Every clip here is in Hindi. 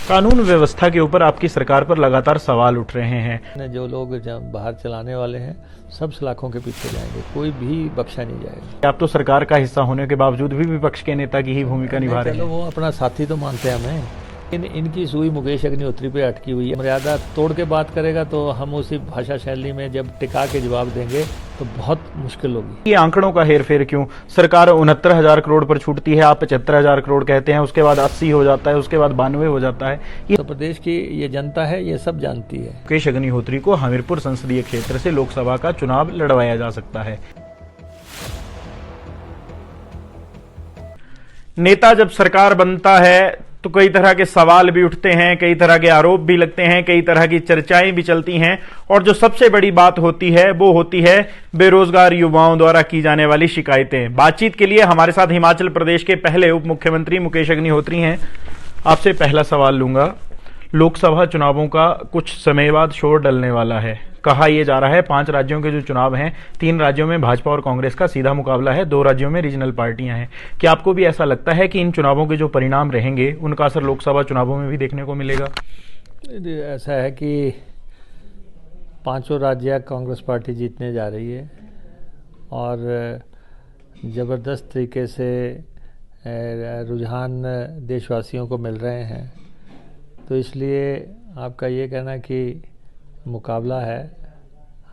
कानून व्यवस्था के ऊपर आपकी सरकार पर लगातार सवाल उठ रहे हैं। जो लोग बाहर चलाने वाले हैं सब सलाखों के पीछे जाएंगे, कोई भी बख्शा नहीं जाएगा। आप तो सरकार का हिस्सा होने के बावजूद भी विपक्ष के नेता की ही भूमिका निभा रहे हैं। चलो वो अपना साथी तो मानते हैं हमें, इनकी सुई मुकेश अग्निहोत्री पे अटकी हुई है। मर्यादा तोड़ के बात करेगा तो हम उसी भाषा शैली में जब टिका के जवाब देंगे तो बहुत मुश्किल होगी। ये आंकड़ों का हेरफेर क्यों? सरकार 69,000 करोड़ पर छूटती है, आप 75,000 करोड़ कहते हैं, उसके बाद 80 हो जाता है, उसके बाद 92 हो जाता है। ये तो प्रदेश की ये जनता है, ये सब जानती है। मुकेश अग्निहोत्री को हमीरपुर संसदीय क्षेत्र से लोकसभा का चुनाव लड़वाया जा सकता है। नेता जब सरकार बनता है तो कई तरह के सवाल भी उठते हैं, कई तरह के आरोप भी लगते हैं, कई तरह की चर्चाएं भी चलती हैं, और जो सबसे बड़ी बात होती है वो होती है बेरोजगार युवाओं द्वारा की जाने वाली शिकायतें। बातचीत के लिए हमारे साथ हिमाचल प्रदेश के पहले उप मुख्यमंत्री मुकेश अग्निहोत्री हैं। आपसे पहला सवाल लूंगा, लोकसभा चुनावों का कुछ समय बाद शोर डलने वाला है। कहा यह जा रहा है 5 राज्यों के जो चुनाव हैं, 3 राज्यों में भाजपा और कांग्रेस का सीधा मुकाबला है, 2 राज्यों में रीजनल पार्टियां हैं। क्या आपको भी ऐसा लगता है कि इन चुनावों के जो परिणाम रहेंगे उनका असर लोकसभा चुनावों में भी देखने को मिलेगा? ऐसा है कि 5 राज्य कांग्रेस पार्टी जीतने जा रही है और ज़बरदस्त तरीके से रुझान देशवासियों को मिल रहे हैं। तो इसलिए आपका ये कहना कि मुकाबला है,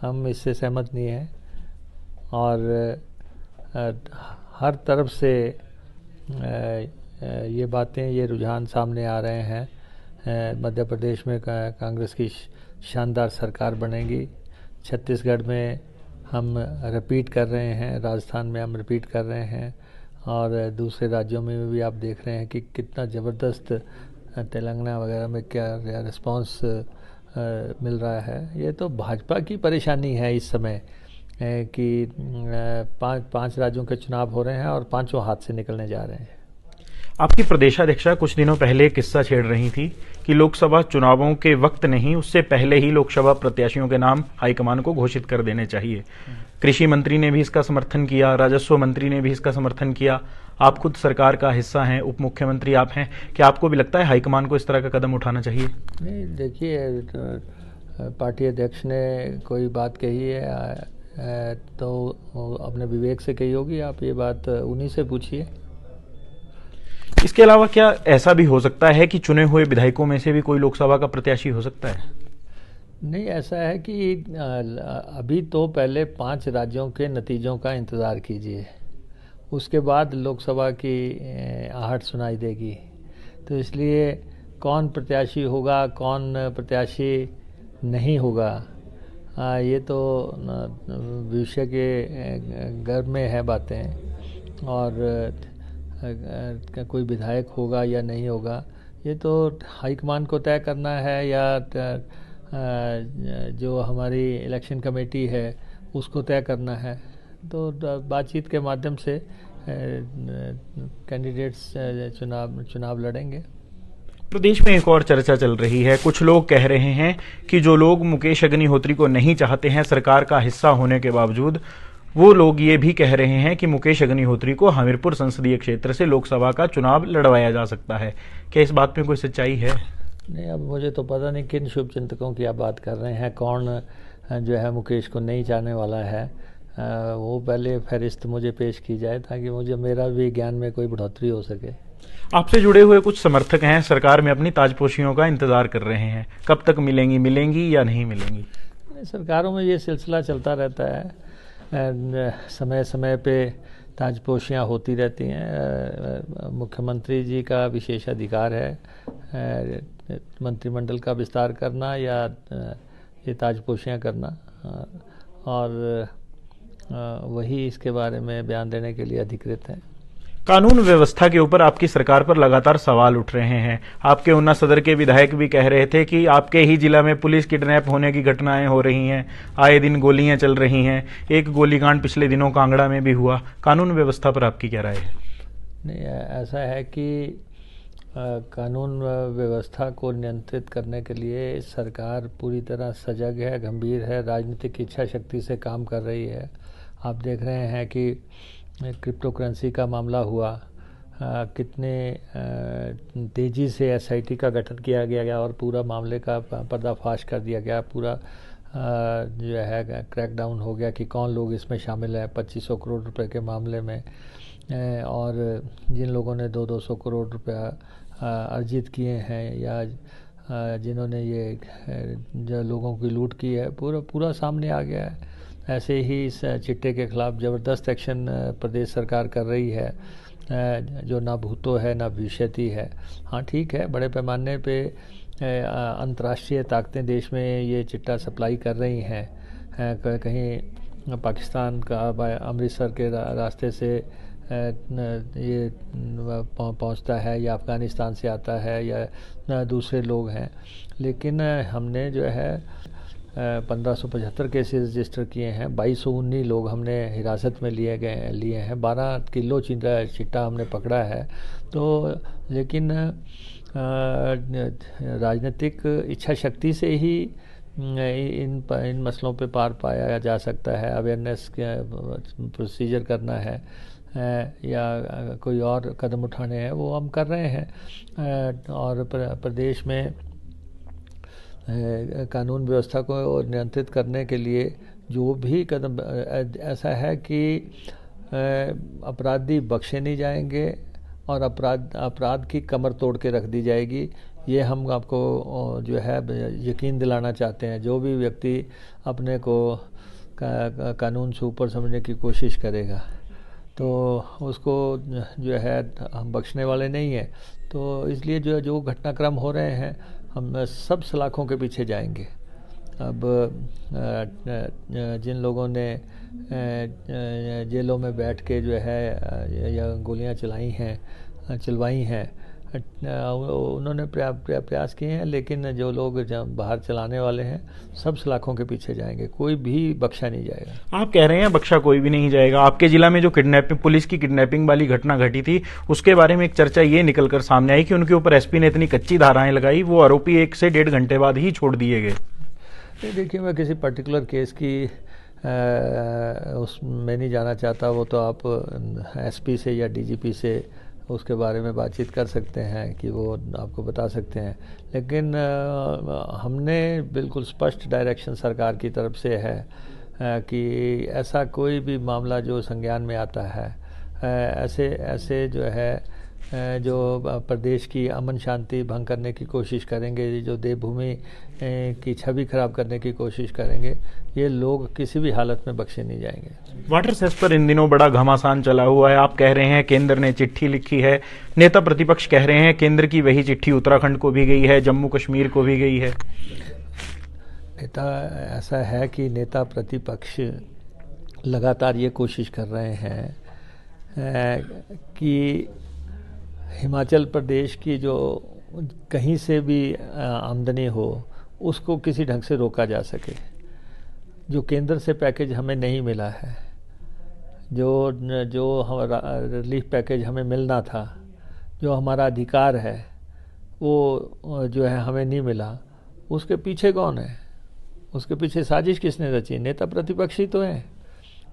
हम इससे सहमत नहीं हैं। और हर तरफ से ये बातें, ये रुझान सामने आ रहे हैं। मध्य प्रदेश में कांग्रेस की शानदार सरकार बनेगी, छत्तीसगढ़ में हम रिपीट कर रहे हैं, राजस्थान में हम रिपीट कर रहे हैं, और दूसरे राज्यों में भी आप देख रहे हैं कि कितना ज़बरदस्त तेलंगाना वगैरह में क्या रिस्पांस मिल रहा है। ये तो भाजपा की परेशानी है इस समय कि 5 राज्यों के चुनाव हो रहे हैं और 5 हाथ से निकलने जा रहे हैं। आपकी प्रदेशाध्यक्षा कुछ दिनों पहले एक किस्सा छेड़ रही थी कि लोकसभा चुनावों के वक्त नहीं, उससे पहले ही लोकसभा प्रत्याशियों के नाम हाईकमान को घोषित कर देने चाहिए। कृषि मंत्री ने भी इसका समर्थन किया, राजस्व मंत्री ने भी इसका समर्थन किया। आप खुद सरकार का हिस्सा हैं, उप मुख्यमंत्री आप हैं, क्या आपको भी लगता है हाईकमान को इस तरह का कदम उठाना चाहिए? नहीं, देखिए, पार्टी अध्यक्ष ने कोई बात कही है तो अपने विवेक से कही होगी। आप ये बात उन्हीं से पूछिए। इसके अलावा क्या ऐसा भी हो सकता है कि चुने हुए विधायकों में से भी कोई लोकसभा का प्रत्याशी हो सकता है? नहीं, ऐसा है कि अभी तो पहले 5 राज्यों के नतीजों का इंतज़ार कीजिए, उसके बाद लोकसभा की आहट सुनाई देगी। तो इसलिए कौन प्रत्याशी होगा, कौन प्रत्याशी नहीं होगा, ये तो भविष्य के गर्भ में है बातें। और कोई विधायक होगा या नहीं होगा, ये तो हाईकमान को तय करना है, या जो हमारी इलेक्शन कमेटी है उसको तय करना है। तो बातचीत के माध्यम से कैंडिडेट्स चुनाव लड़ेंगे। प्रदेश में एक और चर्चा चल रही है। कुछ लोग कह रहे हैं कि जो लोग मुकेश अग्निहोत्री को नहीं चाहते हैं सरकार का हिस्सा होने के बावजूद, वो लोग ये भी कह रहे हैं कि मुकेश अग्निहोत्री को हमीरपुर संसदीय क्षेत्र से लोकसभा का चुनाव लड़वाया जा सकता है। क्या इस बात में कोई सच्चाई है? नहीं, अब मुझे तो पता नहीं किन शुभ चिंतकों की आप बात कर रहे हैं, कौन जो है मुकेश को नहीं चाहने वाला है। वो पहले फहरिस्त मुझे पेश की जाए ताकि मुझे मेरा भी ज्ञान में कोई बढ़ोतरी हो सके। आपसे जुड़े हुए कुछ समर्थक हैं, सरकार में अपनी ताजपोशियों का इंतजार कर रहे हैं, कब तक मिलेंगी या नहीं मिलेंगी? सरकारों में ये सिलसिला चलता रहता है, समय समय पे ताजपोशियाँ होती रहती हैं। मुख्यमंत्री जी का विशेष अधिकार है मंत्रिमंडल का विस्तार करना या ये ताजपोशियाँ करना, और वही इसके बारे में बयान देने के लिए अधिकृत हैं। कानून व्यवस्था के ऊपर आपकी सरकार पर लगातार सवाल उठ रहे हैं। आपके ऊना सदर के विधायक भी कह रहे थे कि आपके ही जिला में पुलिस किडनैप होने की घटनाएं हो रही हैं, आए दिन गोलियां चल रही हैं, एक गोलीकांड पिछले दिनों कांगड़ा में भी हुआ। कानून व्यवस्था पर आपकी क्या राय है? नहीं, ऐसा है कि कानून व्यवस्था को नियंत्रित करने के लिए सरकार पूरी तरह सजग है, गंभीर है, राजनीतिक इच्छा शक्ति से काम कर रही है। आप देख रहे हैं कि क्रिप्टो करेंसी का मामला हुआ, कितने तेज़ी से एसआईटी का गठन किया गया और पूरा मामले का पर्दाफाश कर दिया गया, पूरा जो है क्रैकडाउन हो गया कि कौन लोग इसमें शामिल है 2500 करोड़ रुपए के मामले में, और जिन लोगों ने 200 करोड़ रुपया अर्जित किए हैं या जिन्होंने ये जो लोगों की लूट की है, पूरा सामने आ गया है। ऐसे ही इस चिट्टे के खिलाफ ज़बरदस्त एक्शन प्रदेश सरकार कर रही है, जो ना भूतो है ना भविष्यति है। हाँ ठीक है, बड़े पैमाने पे अंतर्राष्ट्रीय ताकतें देश में ये चिट्टा सप्लाई कर रही हैं, कहीं पाकिस्तान का अमृतसर के रास्ते से ये पहुंचता है या अफ़गानिस्तान से आता है या दूसरे लोग हैं, लेकिन हमने जो है 1575 केसेस रजिस्टर किए हैं, 2219 लोग हमने हिरासत में लिए हैं, 12 किलो चिट्टा हमने पकड़ा है। तो लेकिन राजनीतिक इच्छा शक्ति से ही इन मसलों पे पार पाया जा सकता है। अवेयरनेस प्रोसीजर करना है या कोई और कदम उठाने हैं, वो हम कर रहे हैं। और प्रदेश में कानून व्यवस्था को नियंत्रित करने के लिए जो भी कदम, ऐसा है कि अपराधी बख्शे नहीं जाएंगे और अपराध की कमर तोड़ के रख दी जाएगी, ये हम आपको जो है यकीन दिलाना चाहते हैं। जो भी व्यक्ति अपने को कानून से ऊपर समझने की कोशिश करेगा तो उसको जो है हम बख्शने वाले नहीं हैं। तो इसलिए जो घटनाक्रम हो रहे हैं, हम सब सलाखों के पीछे जाएंगे। अब जिन लोगों ने जेलों में बैठ के जो है या गोलियां चलवाई हैं, उन्होंने प्रयास किए हैं, लेकिन जो लोग बाहर चलाने वाले हैं सब सलाखों के पीछे जाएंगे, कोई भी बख्शा नहीं जाएगा। आप कह रहे हैं बख्शा कोई भी नहीं जाएगा। आपके जिला में जो पुलिस की किडनैपिंग वाली घटना घटी थी, उसके बारे में एक चर्चा ये निकलकर सामने आई कि उनके ऊपर एसपी ने इतनी कच्ची धाराएं लगाई, वो आरोपी 1 से 1.5 घंटे बाद ही छोड़ दिए गए। देखिए, मैं किसी पर्टिकुलर केस की उसमें नहीं जाना चाहता, वो तो आप एसपी से या डीजीपी से उसके बारे में बातचीत कर सकते हैं कि वो आपको बता सकते हैं। लेकिन हमने बिल्कुल स्पष्ट डायरेक्शन सरकार की तरफ से है कि ऐसा कोई भी मामला जो संज्ञान में आता है, ऐसे जो है जो प्रदेश की अमन शांति भंग करने की कोशिश करेंगे, जो देवभूमि की छवि खराब करने की कोशिश करेंगे, ये लोग किसी भी हालत में बख्शे नहीं जाएंगे। वाटर सेस पर इन दिनों बड़ा घमासान चला हुआ है। आप कह रहे हैं केंद्र ने चिट्ठी लिखी है, नेता प्रतिपक्ष कह रहे हैं केंद्र की वही चिट्ठी उत्तराखंड को भी गई है, जम्मू कश्मीर को भी गई है। ऐसा है कि नेता प्रतिपक्ष लगातार ये कोशिश कर रहे हैं कि हिमाचल प्रदेश की जो कहीं से भी आमदनी हो उसको किसी ढंग से रोका जा सके। जो केंद्र से पैकेज हमें नहीं मिला है, जो हमारा रिलीफ पैकेज हमें मिलना था, जो हमारा अधिकार है, वो जो है हमें नहीं मिला, उसके पीछे कौन है? उसके पीछे साजिश किसने रची? नेता प्रतिपक्ष ही तो हैं।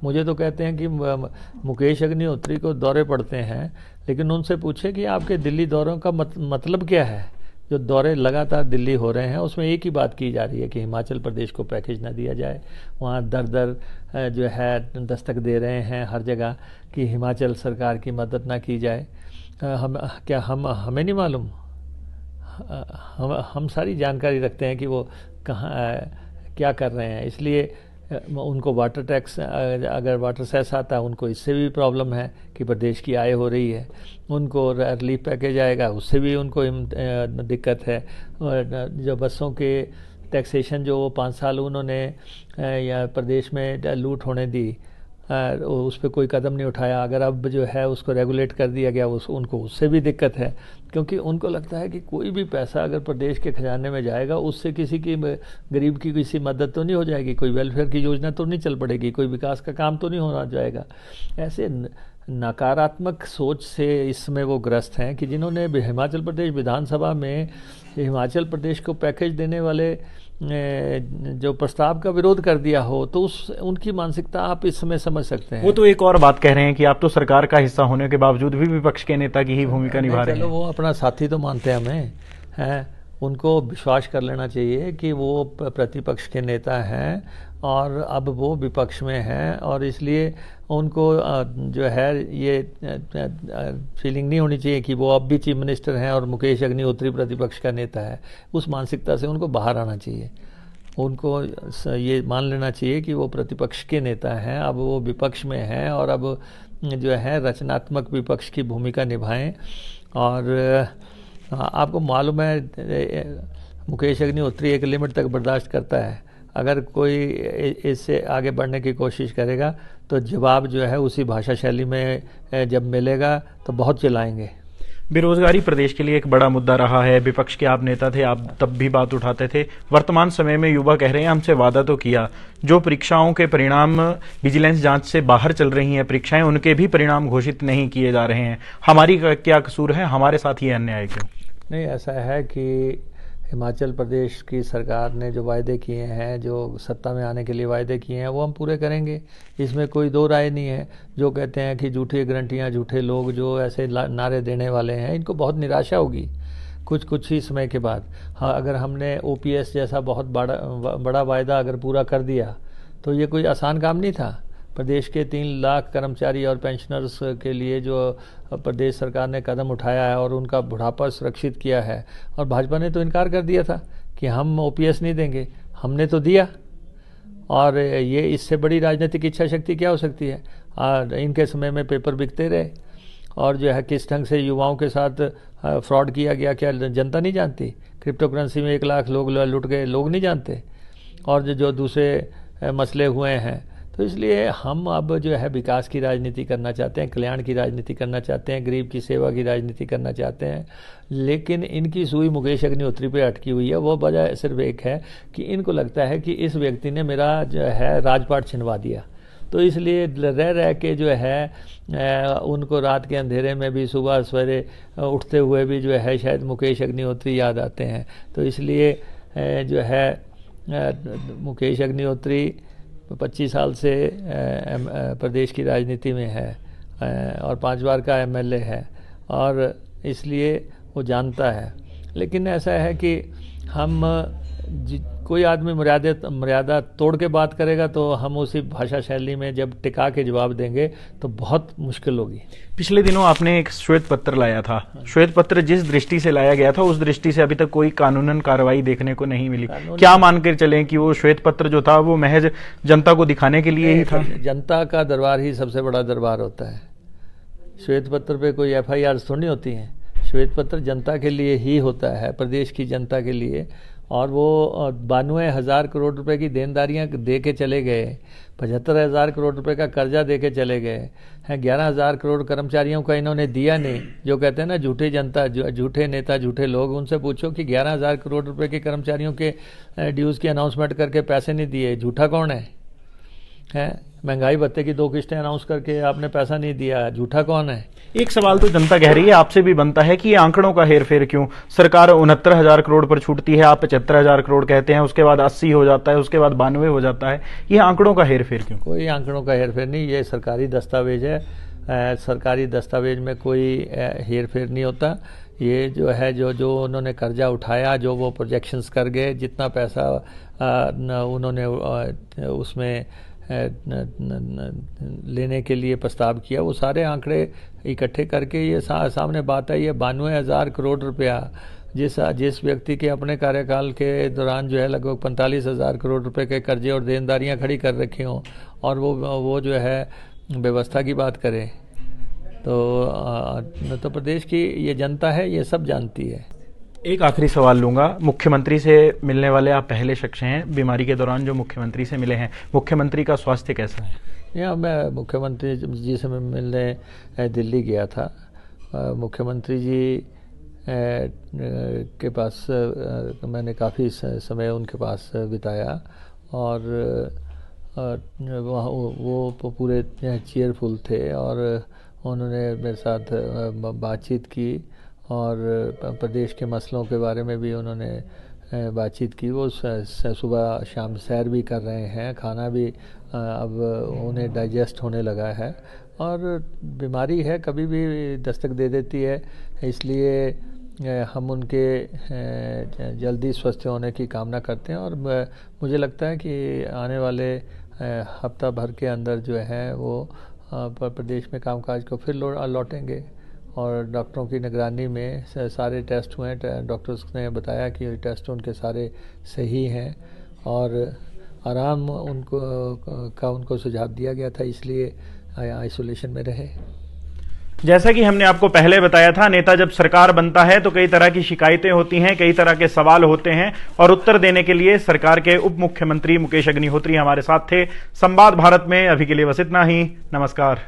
मुझे तो कहते हैं कि मुकेश अग्निहोत्री को दौरे पड़ते हैं, लेकिन उनसे पूछे कि आपके दिल्ली दौरों का मतलब क्या है? जो दौरे लगातार दिल्ली हो रहे हैं उसमें एक ही बात की जा रही है कि हिमाचल प्रदेश को पैकेज ना दिया जाए। वहाँ दर जो है दस्तक दे रहे हैं हर जगह कि हिमाचल सरकार की मदद ना की जाए। हमें नहीं मालूम? हम सारी जानकारी रखते हैं कि वो कहाँ क्या कर रहे हैं। इसलिए उनको वाटर टैक्स, अगर वाटर सेस आता है, उनको इससे भी प्रॉब्लम है कि प्रदेश की आय हो रही है। उनको रिलीफ पैकेज आएगा, उससे भी उनको दिक्कत है। और जो बसों के टैक्सेशन जो 5 साल उन्होंने या प्रदेश में लूट होने दी, उस पर कोई कदम नहीं उठाया। अगर अब जो है उसको रेगुलेट कर दिया गया, उनको उससे भी दिक्कत है, क्योंकि उनको लगता है कि कोई भी पैसा अगर प्रदेश के खजाने में जाएगा, उससे किसी की गरीब की किसी मदद तो नहीं हो जाएगी, कोई वेलफेयर की योजना तो नहीं चल पड़ेगी, कोई विकास का काम तो नहीं होना जाएगा। ऐसे नकारात्मक सोच से इस समय वो ग्रस्त हैं कि जिन्होंने हिमाचल प्रदेश विधानसभा में हिमाचल प्रदेश को पैकेज देने वाले जो प्रस्ताव का विरोध कर दिया हो, तो उनकी मानसिकता आप इस समय समझ सकते हैं। वो तो एक और बात कह रहे हैं कि आप तो सरकार का हिस्सा होने के बावजूद भी विपक्ष के नेता की ही भूमिका निभा रहे हैं। चलो, वो अपना साथी तो मानते हैं हमें, हैं, उनको विश्वास कर लेना चाहिए कि वो प्रतिपक्ष के नेता हैं और अब वो विपक्ष में हैं, और इसलिए उनको जो है ये फीलिंग नहीं होनी चाहिए कि वो अब भी चीफ मिनिस्टर हैं और मुकेश अग्निहोत्री प्रतिपक्ष का नेता है। उस मानसिकता से उनको बाहर आना चाहिए। उनको ये मान लेना चाहिए कि वो प्रतिपक्ष के नेता हैं, अब वो विपक्ष में हैं और अब जो है रचनात्मक विपक्ष की भूमिका निभाएं। और आपको मालूम है मुकेश अग्निहोत्री एक लिमिट तक बर्दाश्त करता है, अगर कोई इससे आगे बढ़ने की कोशिश करेगा तो जवाब जो है उसी भाषा शैली में जब मिलेगा तो बहुत चिल्लाएंगे। बेरोजगारी प्रदेश के लिए एक बड़ा मुद्दा रहा है। विपक्ष के आप नेता थे, आप तब भी बात उठाते थे। वर्तमान समय में युवा कह रहे हैं हमसे वादा तो किया, जो परीक्षाओं के परिणाम विजिलेंस जांच से बाहर चल रही हैं परीक्षाएं, उनके भी परिणाम घोषित नहीं किए जा रहे हैं। हमारी क्या कसूर है, हमारे साथ ये अन्याय क्यों? नहीं, ऐसा है कि हिमाचल प्रदेश की सरकार ने जो वायदे किए हैं, जो सत्ता में आने के लिए वायदे किए हैं, वो हम पूरे करेंगे, इसमें कोई दो राय नहीं है। जो कहते हैं कि झूठी गारंटियां, झूठे लोग जो ऐसे नारे देने वाले हैं, इनको बहुत निराशा होगी कुछ ही समय के बाद। हाँ, अगर हमने OPS जैसा बहुत बड़ा वायदा अगर पूरा कर दिया तो ये कोई आसान काम नहीं था। प्रदेश के 3 लाख कर्मचारी और पेंशनर्स के लिए जो प्रदेश सरकार ने कदम उठाया है और उनका बुढ़ापा सुरक्षित किया है, और भाजपा ने तो इनकार कर दिया था कि हम OPS नहीं देंगे, हमने तो दिया। और ये इससे बड़ी राजनीतिक इच्छा शक्ति क्या हो सकती है? इनके समय में पेपर बिकते रहे, और जो है किस ढंग से युवाओं के साथ फ्रॉड किया गया, क्या जनता नहीं जानती? क्रिप्टो करेंसी में 1 लाख लोग लुट गए, लोग नहीं जानते। और जो दूसरे मसले हुए हैं, तो इसलिए हम अब जो है विकास की राजनीति करना चाहते हैं, कल्याण की राजनीति करना चाहते हैं, गरीब की सेवा की राजनीति करना चाहते हैं। लेकिन इनकी सुई मुकेश अग्निहोत्री पे अटकी हुई है। वो वजह सिर्फ एक है कि इनको लगता है कि इस व्यक्ति ने मेरा जो है राजपाट छिनवा दिया, तो इसलिए रह के जो है उनको रात के अंधेरे में भी सुबह सवेरे उठते हुए भी जो है शायद मुकेश अग्निहोत्री याद आते हैं। तो इसलिए जो है मुकेश अग्निहोत्री 25 साल से प्रदेश की राजनीति में है और 5 बार का MLA है, और इसलिए वो जानता है। लेकिन ऐसा है कि हम कोई आदमी मर्यादा तोड़ के बात करेगा तो हम उसी भाषा शैली में जब टिका के जवाब देंगे तो बहुत मुश्किल होगी। पिछले दिनों आपने एक श्वेत पत्र लाया था। श्वेत पत्र जिस दृष्टि से लाया गया था उस दृष्टि से अभी तक कोई कानूनन कार्रवाई देखने को नहीं मिली। क्या मानकर चलें कि वो श्वेत पत्र जो था वो महज जनता को दिखाने के लिए ही था? जनता का दरबार ही सबसे बड़ा दरबार होता है। श्वेत पत्र पे कोई FIR थोड़ी होती है। श्वेत पत्र जनता के लिए ही होता है, प्रदेश की जनता के लिए। और वो 92,000 करोड़ रुपए की देनदारियां दे के चले गए, 75,000 करोड़ रुपए का कर्जा दे के चले गए हैं, 11,000 करोड़ कर्मचारियों का इन्होंने दिया नहीं। जो कहते हैं ना झूठी जनता, झूठे नेता, झूठे लोग, उनसे पूछो कि 11,000 करोड़ रुपए के कर्मचारियों के ड्यूज़ की अनाउंसमेंट करके पैसे नहीं दिए, झूठा कौन है? महंगाई भत्ते की 2 किस्तें अनाउंस करके आपने पैसा नहीं दिया, झूठा कौन है? एक सवाल तो जनता कह रही है, आपसे भी बनता है कि ये आंकड़ों का हेरफेर क्यों? सरकार 69,000 करोड़ पर छूटती है, आप 75,000 करोड़ कहते हैं, उसके बाद 80 हो जाता है, उसके बाद 92 हो जाता है। ये आंकड़ों का हेरफेर क्यों? कोई आंकड़ों का हेरफेर नहीं, ये सरकारी दस्तावेज है। सरकारी दस्तावेज में कोई हेरफेर नहीं होता। ये जो है जो उन्होंने कर्जा उठाया, जो वो प्रोजेक्शंस कर गए, जितना पैसा उन्होंने उसमें लेने के लिए प्रस्ताव किया, वो सारे आंकड़े इकट्ठे करके ये सामने बात आई है। 92,000 करोड़ रुपया जिस व्यक्ति के अपने कार्यकाल के दौरान जो है लगभग 45,000 करोड़ रुपए के कर्जे और देनदारियां खड़ी कर रखी हों, और वो जो है व्यवस्था की बात करें, तो प्रदेश की ये जनता है, ये सब जानती है। एक आखिरी सवाल लूंगा। मुख्यमंत्री से मिलने वाले आप पहले शख्स हैं बीमारी के दौरान जो मुख्यमंत्री से मिले हैं। मुख्यमंत्री का स्वास्थ्य कैसा है? या मैं मुख्यमंत्री जी से मिलने दिल्ली गया था। मुख्यमंत्री जी के पास मैंने काफ़ी समय उनके पास बिताया, और वहाँ वो पूरे चीयरफुल थे, और उन्होंने मेरे साथ बातचीत की और प्रदेश के मसलों के बारे में भी उन्होंने बातचीत की। वो सुबह शाम सैर भी कर रहे हैं, खाना भी अब उन्हें डाइजेस्ट होने लगा है। और बीमारी है, कभी भी दस्तक दे देती है, इसलिए हम उनके जल्दी स्वस्थ होने की कामना करते हैं। और मुझे लगता है कि आने वाले हफ्ता भर के अंदर जो है वो प्रदेश में कामकाज को फिर लौटेंगे। और डॉक्टरों की निगरानी में सारे टेस्ट हुए, डॉक्टर्स ने बताया कि टेस्ट उनके सारे सही हैं और आराम उनको सुझाव दिया गया था, इसलिए आइसोलेशन में रहे। जैसा कि हमने आपको पहले बताया था, नेता जब सरकार बनता है तो कई तरह की शिकायतें होती हैं, कई तरह के सवाल होते हैं, और उत्तर देने के लिए सरकार के उप मुख्यमंत्री मुकेश अग्निहोत्री हमारे साथ थे। संवाद भारत में अभी के लिए बस इतना ही। नमस्कार।